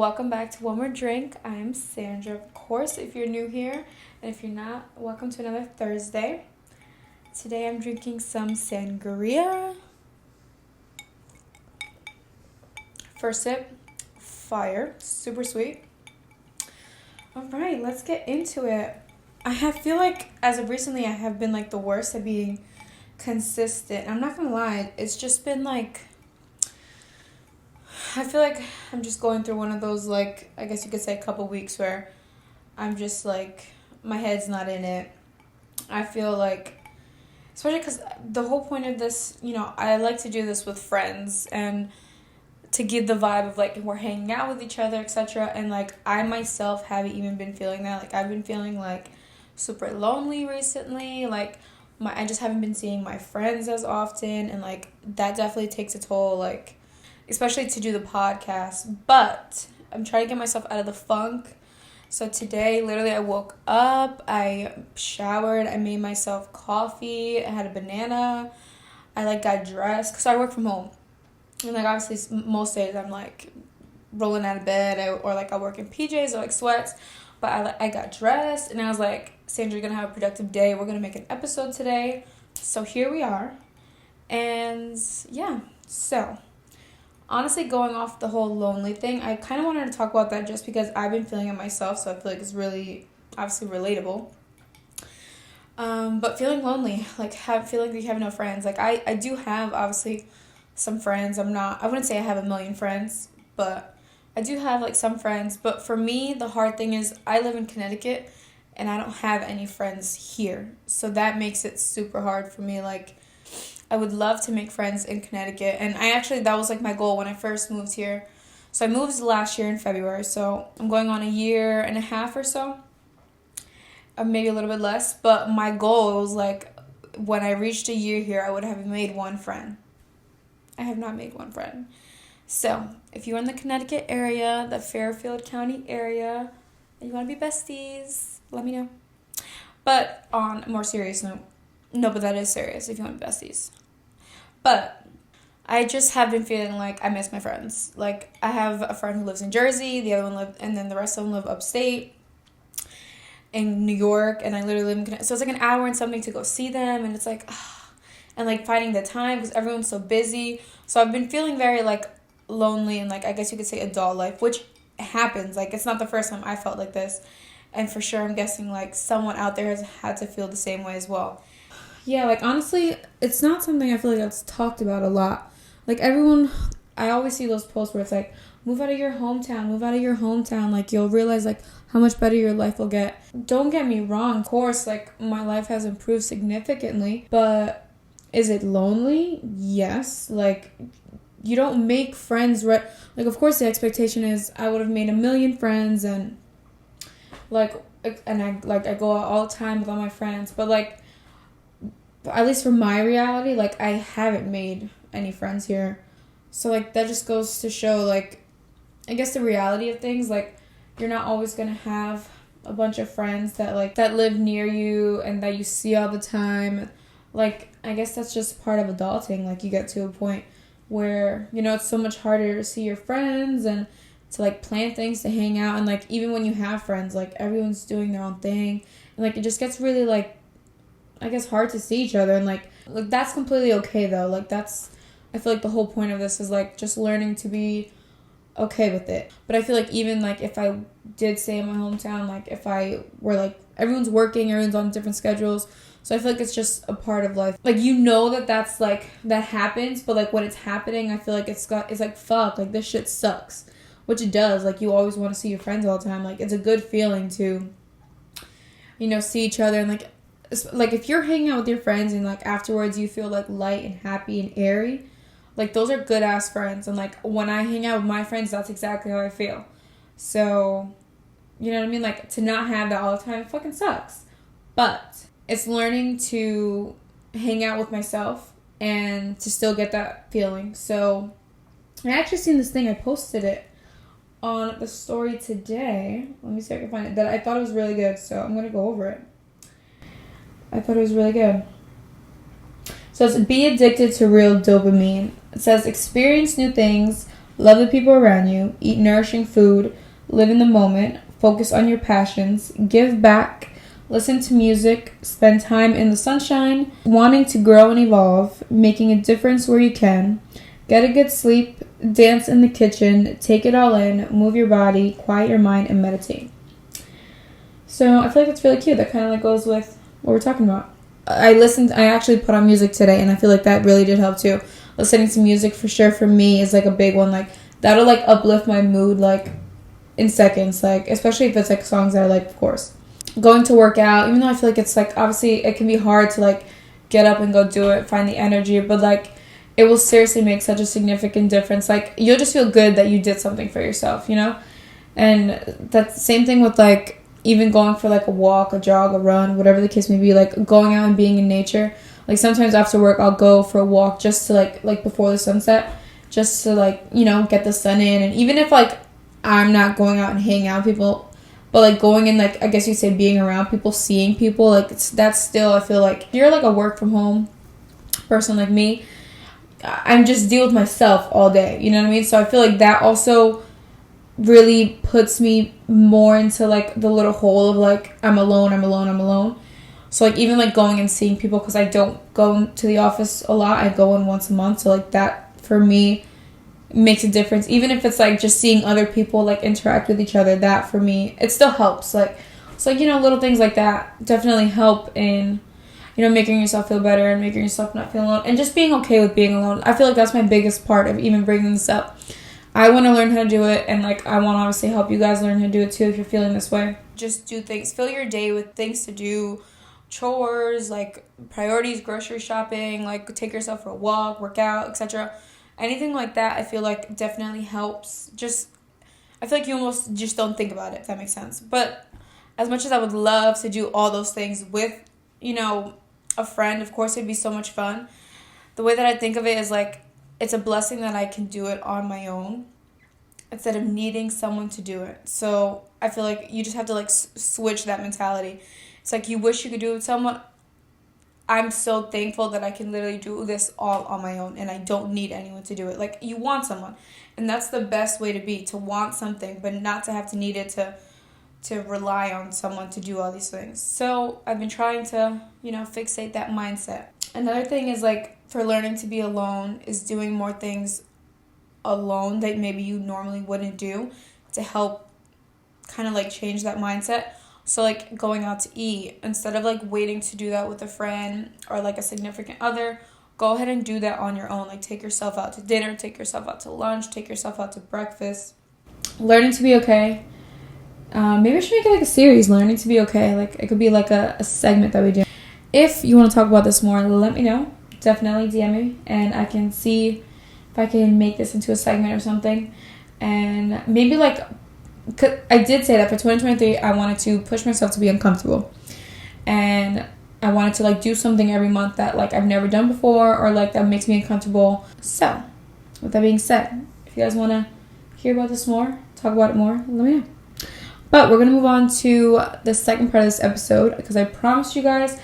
Welcome back to One More Drink. I'm Sandra, of course, if you're new here. And if you're not, welcome to another Thursday. Today I'm drinking some sangria. First sip, fire, super sweet. All right, let's get into it. I feel like as of recently I have been like the worst at being consistent. I'm not gonna lie, it's just been like, I feel like I'm just going through one of those, like, I guess you could say a couple weeks where I'm just like, my head's not in it. I feel like, especially because the whole point of this, I like to do this with friends and to give the vibe of like we're hanging out with each other, etc. And like I myself haven't even been feeling that. Like I've been feeling like super lonely recently. Like I just haven't been seeing my friends as often, and like that definitely takes a toll. Like especially to do the podcast. But I'm trying to get myself out of the funk. So today, literally, I woke up, I showered, I made myself coffee, I had a banana, I like got dressed because I work from home. And like obviously most days I'm like rolling out of bed or like I work in PJs or like sweats, but I got dressed and I was like, Sandra, you're gonna have a productive day. We're gonna make an episode today. So here we are. And yeah, so honestly, going off the whole lonely thing, I kind of wanted to talk about that just because I've been feeling it myself, so I feel like it's really obviously relatable. But feeling lonely, like feeling like you have no friends. Like I do have obviously some friends. I wouldn't say I have a million friends, but I do have like some friends. But for me, the hard thing is I live in Connecticut and I don't have any friends here. So that makes it super hard for me. Like I would love to make friends in Connecticut. And that was like my goal when I first moved here. So I moved last year in February. So I'm going on a year and a half or so. Or maybe a little bit less. But my goal was like when I reached a year here, I would have made one friend. I have not made one friend. So, if you're in the Connecticut area, the Fairfield County area, and you want to be besties, let me know. But on a more serious note, no, but that is serious if you want to be besties. But I just have been feeling like I miss my friends. Like, I have a friend who lives in Jersey, and then the rest of them live upstate in New York, and I literally live in Connecticut. So it's like an hour and something to go see them, and it's like, and like finding the time because everyone's so busy. So I've been feeling very like lonely and like I guess you could say adult life, which happens. Like it's not the first time I felt like this, and for sure I'm guessing like someone out there has had to feel the same way as well. Yeah, like honestly, it's not something I feel like that's talked about a lot. Like I always see those posts where it's like, move out of your hometown. Like you'll realize like how much better your life will get. Don't get me wrong, of course, like my life has improved significantly, but is it lonely? Yes. Like, you don't make friends, right? Like, of course, the expectation is I would have made a million friends and, like, I go out all the time with all my friends. But, like, at least for my reality, like, I haven't made any friends here. So, like, that just goes to show, like, I guess the reality of things. Like, you're not always going to have a bunch of friends that live near you and that you see all the time. Like, I guess that's just part of adulting. Like, you get to a point where, it's so much harder to see your friends and to, like, plan things to hang out. And, like, even when you have friends, like, everyone's doing their own thing. And, like, it just gets really, like, I guess hard to see each other. And, like that's completely okay, though. Like, I feel like the whole point of this is, like, just learning to be okay with it. But I feel like even, like, if I did stay in my hometown, like, if I were, like, everyone's working, everyone's on different schedules. So I feel like it's just a part of life. Like, that's, like, that happens. But, like, when it's happening, I feel like it's like, fuck, like, this shit sucks. Which it does. Like, you always want to see your friends all the time. Like, it's a good feeling to, see each other. And, like, if you're hanging out with your friends and, like, afterwards you feel, like, light and happy and airy, like, those are good-ass friends. And, like, when I hang out with my friends, that's exactly how I feel. So, you know what I mean? Like, to not have that all the time fucking sucks. But it's learning to hang out with myself and to still get that feeling. So I actually seen this thing. I posted it on the story today. Let me see if I can find it. That I thought it was really good. So I'm going to go over it. I thought it was really good. So it's be addicted to real dopamine. It says experience new things, love the people around you, eat nourishing food, live in the moment, focus on your passions, give back, listen to music, spend time in the sunshine, wanting to grow and evolve, making a difference where you can, get a good sleep, dance in the kitchen, take it all in, move your body, quiet your mind, and meditate. So I feel like that's really cute. That kind of like goes with what we're talking about. I actually put on music today, and I feel like that really did help too. Listening to music for sure for me is like a big one. Like that'll like uplift my mood like in seconds. Like especially if it's like songs that I like, of course. Going to work out, even though I feel like it's like obviously it can be hard to like get up and go do it, find the energy, but like it will seriously make such a significant difference. Like you'll just feel good that you did something for yourself, you know? And that's the same thing with like even going for like a walk, a jog, a run, whatever the case may be, like going out and being in nature. Like sometimes after work I'll go for a walk just to like before the sunset, just to like, you know, get the sun in. And even if like I'm not going out and hanging out with people, but like going in, like I guess you'd say being around people, seeing people, like that's still, I feel like if you're like a work from home person like me, I'm just deal with myself all day, you know what I mean? So I feel like that also really puts me more into like the little hole of like I'm alone. So like even like going and seeing people, because I don't go to the office a lot, I go in once a month, so like that for me makes a difference. Even if it's like just seeing other people like interact with each other, that for me it still helps. Like it's like, you know, little things like that definitely help in, you know, making yourself feel better and making yourself not feel alone and just being okay with being alone. I feel like that's my biggest part of even bringing this up. I want to learn how to do it, and like I want to obviously help you guys learn how to do it too if you're feeling this way. Just do things. Fill your day with things to do, chores, like priorities, grocery shopping, like take yourself for a walk, work out, etc. Anything like that I feel like definitely helps. Just I feel like you almost just don't think about it, if that makes sense. But as much as I would love to do all those things with, you know, a friend, of course it'd be so much fun. The way that I think of it is like it's a blessing that I can do it on my own instead of needing someone to do it. So I feel like you just have to like switch that mentality. It's like you wish you could do it with someone. I'm so thankful that I can literally do this all on my own and I don't need anyone to do it. Like you want someone, and that's the best way to be, to want something but not to have to need it to rely on someone to do all these things. So I've been trying to, you know, fixate that mindset. Another thing is like for learning to be alone is doing more things alone that maybe you normally wouldn't do to help kind of like change that mindset. So like going out to eat, instead of like waiting to do that with a friend or like a significant other, go ahead and do that on your own. Like take yourself out to dinner, take yourself out to lunch, take yourself out to breakfast. Learning to be okay. Maybe I should make it like a series, learning to be okay. Like it could be like a segment that we do. If you want to talk about this more, let me know. Definitely DM me and I can see if I can make this into a segment or something. And maybe like, I did say that for 2023 I wanted to push myself to be uncomfortable. And I wanted to like do something every month that like I've never done before or like that makes me uncomfortable. So, with that being said, if you guys want to hear about this more, talk about it more, let me know. But we're going to move on to the second part of this episode because I promised you guys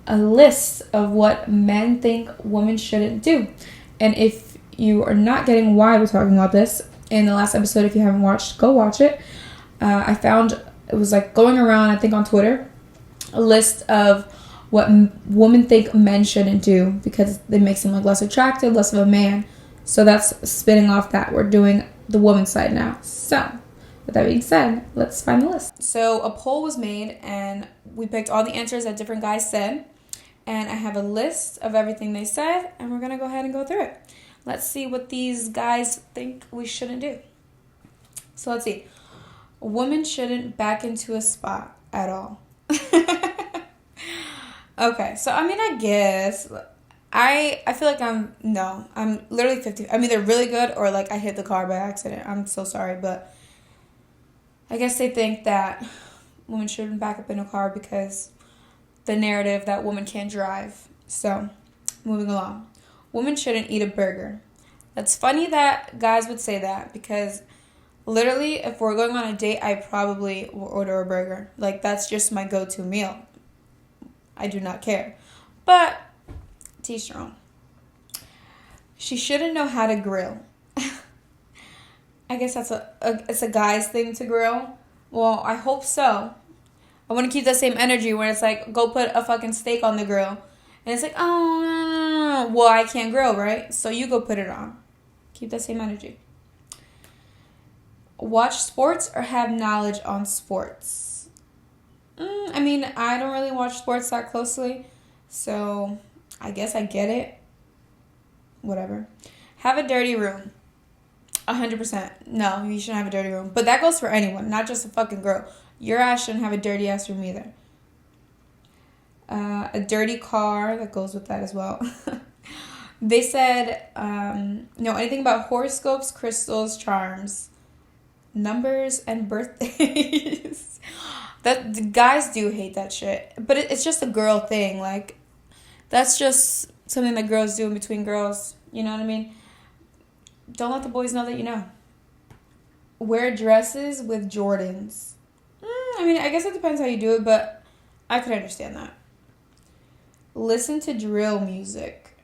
a list of what men think women shouldn't do. And if you are not getting why we're talking about this, in the last episode, if you haven't watched, go watch it. I found it was like going around, I think on Twitter, a list of what women think men shouldn't do because it makes them like less attractive, less of a man. So that's spinning off that. We're doing the woman's side now. So with that being said, let's find the list. So a poll was made and we picked all the answers that different guys said. And I have a list of everything they said and we're going to go ahead and go through it. Let's see what these guys think we shouldn't do. So let's see. A woman shouldn't back into a spot at all. Okay, so I mean, I guess I feel like I'm literally 50. I'm either really good or like I hit the car by accident. I'm so sorry, but I guess they think that women shouldn't back up in a car because the narrative that women can't drive. So, moving along. Women shouldn't eat a burger. That's funny that guys would say that because literally if we're going on a date, I probably will order a burger. Like that's just my go-to meal. I do not care. But teach your own. She shouldn't know how to grill. I guess that's it's a guy's thing to grill. Well, I hope so. I want to keep that same energy where it's like, go put a fucking steak on the grill. And it's like, oh, no. Well, I can't grill, right? So you go put it on. Keep that same energy. Watch sports or have knowledge on sports? I mean, I don't really watch sports that closely. So I guess I get it. Whatever. Have a dirty room. 100%. No, you shouldn't have a dirty room. But that goes for anyone, not just a fucking girl. Your ass shouldn't have a dirty ass room either. A dirty car, that goes with that as well. They said, know anything about horoscopes, crystals, charms, numbers, and birthdays. That the guys do hate that shit. But it's just a girl thing. Like, that's just something that girls do in between girls. You know what I mean? Don't let the boys know that you know. Wear dresses with Jordans. I mean, I guess it depends how you do it, but I could understand that. Listen to drill music.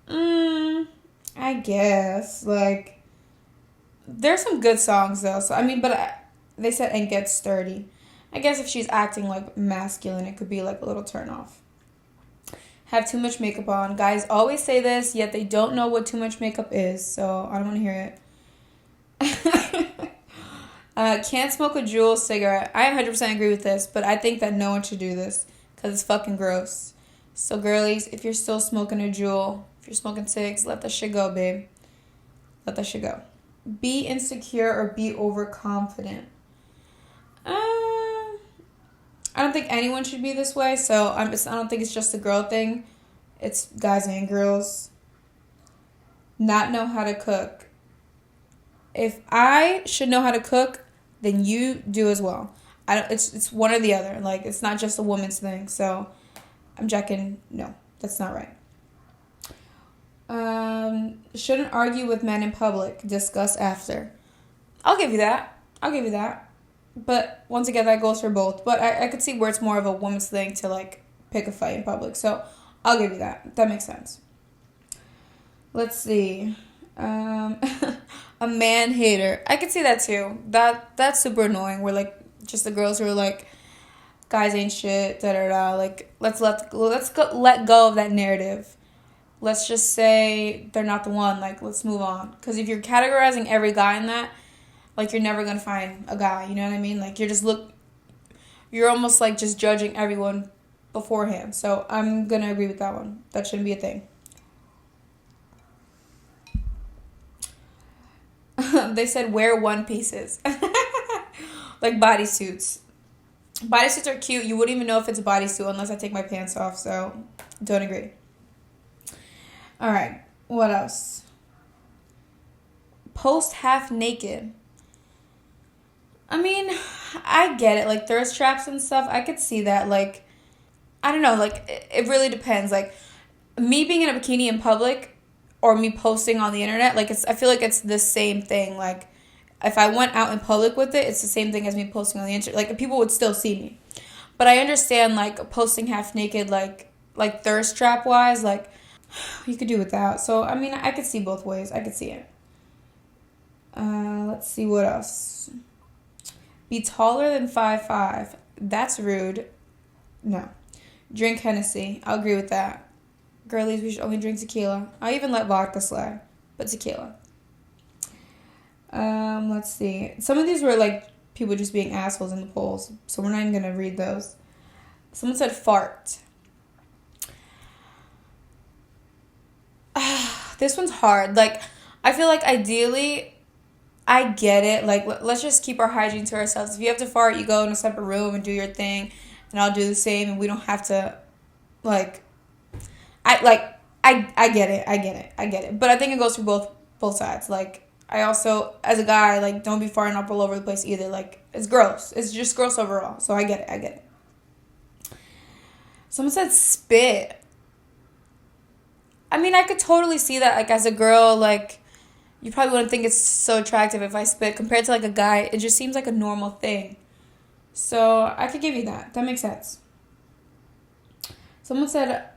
I guess. Like, there's some good songs, though. So, I mean, but they said, and get sturdy. I guess if she's acting, like, masculine, it could be, like, a little turn off. Have too much makeup on. Guys always say this, yet they don't know what too much makeup is, so I don't want to hear it. Can't smoke a Juul cigarette. I 100% agree with this, but I think that no one should do this because it's fucking gross. So girlies, if you're still smoking a Juul, if you're smoking cigs, let that shit go, babe. Let that shit go. Be insecure or be overconfident. I don't think anyone should be this way, so I don't think it's just a girl thing. It's guys and girls. Not know how to cook. If I should know how to cook, then you do as well. It's one or the other. Like, it's not just a woman's thing. So I'm checking. No, that's not right. Shouldn't argue with men in public. Discuss after. I'll give you that. But once again, that goes for both. But I could see where it's more of a woman's thing to, like, pick a fight in public. So I'll give you that. That makes sense. Let's see. A man hater. I could see that too. That's super annoying. Where, like, just the girls who are like, guys ain't shit, da da da. Like, let's let go of that narrative. Let's just say they're not the one. Like, let's move on. Because if you're categorizing every guy in that, like, you're never gonna find a guy. You know what I mean? Like, you're almost like just judging everyone beforehand. So I'm gonna agree with that one. That shouldn't be a thing. They said wear one pieces. Like bodysuits. Bodysuits are cute. You wouldn't even know if it's a bodysuit unless I take my pants off. So don't agree. All right. What else? Post half naked. I mean, I get it. Like, thirst traps and stuff. I could see that. Like, I don't know. Like, it really depends. Like, me being in a bikini in public or me posting on the internet, like, I feel like it's the same thing. Like, if I went out in public with it, it's the same thing as me posting on the internet. Like, people would still see me. But I understand, like, posting half naked, like thirst trap wise, like, you could do without. So, I mean, I could see both ways. I could see it. Let's see what else. Be taller than 5'5". That's rude. No. Drink Hennessy. I'll agree with that. Girlies, we should only drink tequila. I'll even let vodka slide. But tequila. Let's see. Some of these were, like, people just being assholes in the polls. So we're not even going to read those. Someone said fart. This one's hard. Like, I feel like ideally, I get it. Like, let's just keep our hygiene to ourselves. If you have to fart, you go in a separate room and do your thing. And I'll do the same. And we don't have to, like, I get it. I get it. But I think it goes for both sides. Like, I also, as a guy, like, don't be farting up all over the place either. Like, it's gross. It's just gross overall. So I get it. Someone said spit. I mean, I could totally see that. Like, as a girl, like, you probably wouldn't think it's so attractive if I spit. Compared to, like, a guy, it just seems like a normal thing. So I could give you that. That makes sense. Someone said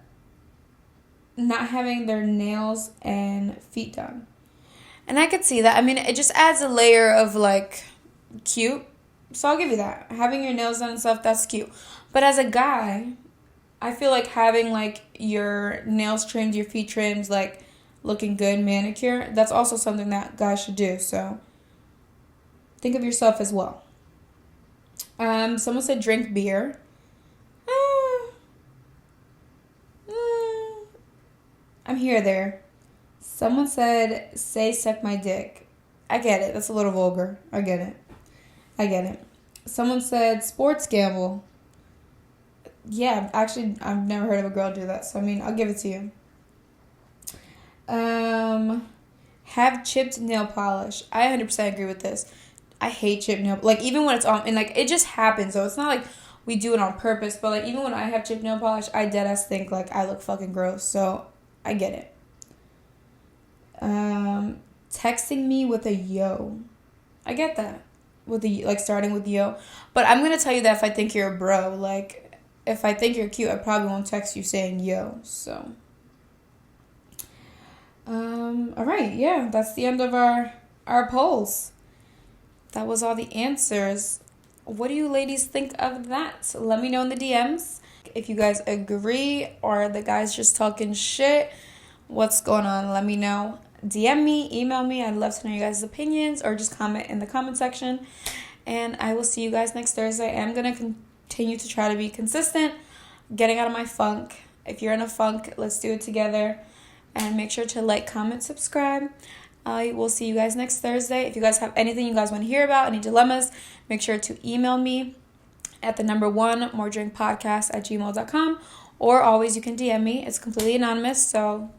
not having their nails and feet done. And I could see that. I mean, it just adds a layer of, like, cute. So I'll give you that. Having your nails done and stuff, that's cute. But as a guy, I feel like having, like, your nails trimmed, your feet trimmed, like, looking good, manicure, that's also something that guys should do. So think of yourself as well. Someone said drink beer. I'm here there. Someone said, say suck my dick. I get it. That's a little vulgar. I get it. Someone said sports gamble. Yeah, actually, I've never heard of a girl do that. So, I mean, I'll give it to you. Have chipped nail polish. I 100% agree with this. I hate chipped nail. Like, even when it's on, and, like, it just happens. So, it's not like we do it on purpose. But, like, even when I have chipped nail polish, I deadass think, like, I look fucking gross. So, I get it. Texting me with a yo. I get that. With the, like, starting with yo. But I'm going to tell you that if I think you're a bro. Like, if I think you're cute, I probably won't text you saying yo. So. All right. Yeah, that's the end of our polls. That was all the answers. What do you ladies think of that? Let me know in the DMs. If you guys agree or the guys just talking shit, what's going on? Let me know. DM me, email me. I'd love to know you guys' opinions or just comment in the comment section. And I will see you guys next Thursday. I'm going to continue to try to be consistent, getting out of my funk. If you're in a funk, let's do it together. And make sure to like, comment, subscribe. I will see you guys next Thursday. If you guys have anything you guys want to hear about, any dilemmas, make sure to email me at the number OneMoreDrinkPodcast@gmail.com. Or always you can DM me. It's completely anonymous, so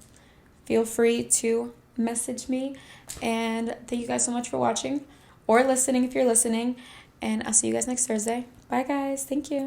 feel free to message me. And thank you guys so much for watching or listening if you're listening. And I'll see you guys next Thursday. Bye, guys. Thank you.